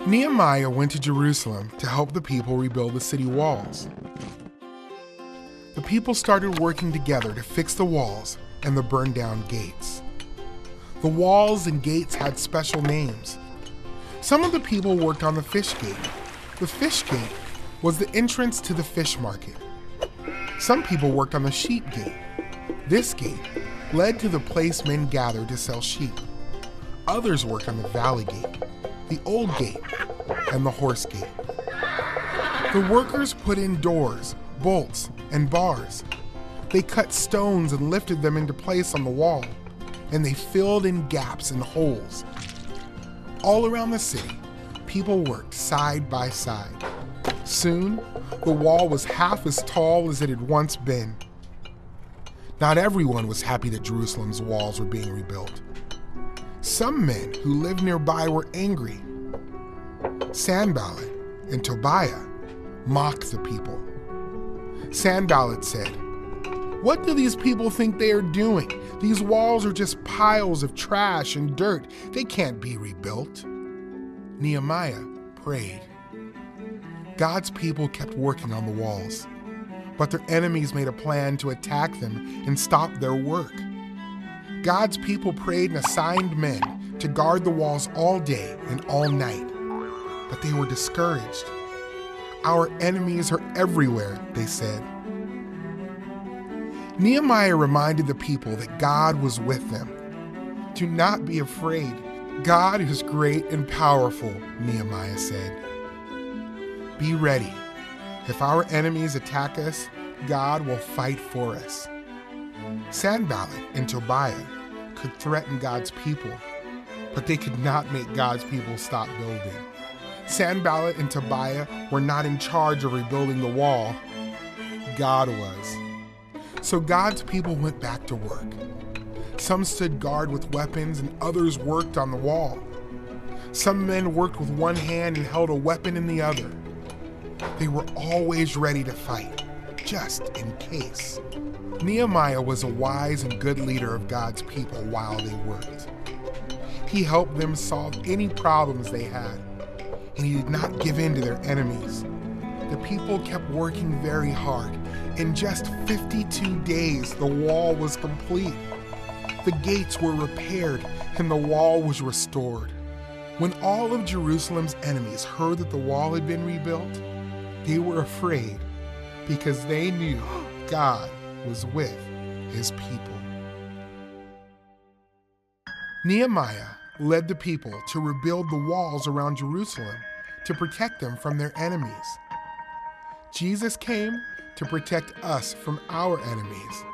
Nehemiah went to Jerusalem to help the people rebuild the city walls. The people started working together to fix the walls and the burned down gates. The walls and gates had special names. Some of the people worked on the fish gate. The fish gate was the entrance to the fish market. Some people worked on the sheep gate. This gate led to the place men gathered to sell sheep. Others worked on the valley gate, the old gate, and the horse gate. The workers put in doors, bolts, and bars. They cut stones and lifted them into place on the wall, and they filled in gaps and holes. All around the city, people worked side by side. Soon, the wall was half as tall as it had once been. Not everyone was happy that Jerusalem's walls were being rebuilt. Some men who lived nearby were angry. Sanballat and Tobiah mocked the people. Sanballat said, "What do these people think they are doing? These walls are just piles of trash and dirt. They can't be rebuilt." Nehemiah prayed. God's people kept working on the walls, but their enemies made a plan to attack them and stop their work. God's people prayed and assigned men to guard the walls all day and all night, but they were discouraged. "Our enemies are everywhere," they said. Nehemiah reminded the people that God was with them. "Do not be afraid. God is great and powerful," Nehemiah said. "Be ready. If our enemies attack us, God will fight for us." Sanballat and Tobiah could threaten God's people, but they could not make God's people stop building. Sanballat and Tobiah were not in charge of rebuilding the wall. God was. So God's people went back to work. Some stood guard with weapons and others worked on the wall. Some men worked with one hand and held a weapon in the other. They were always ready to fight, just in case. Nehemiah was a wise and good leader of God's people while they worked. He helped them solve any problems they had, and he did not give in to their enemies. The people kept working very hard. In just 52 days, the wall was complete. The gates were repaired, and the wall was restored. When all of Jerusalem's enemies heard that the wall had been rebuilt, they were afraid because they knew God was with his people. Nehemiah led the people to rebuild the walls around Jerusalem to protect them from their enemies. Jesus came to protect us from our enemies.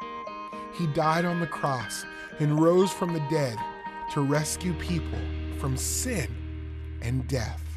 He died on the cross and rose from the dead to rescue people from sin and death.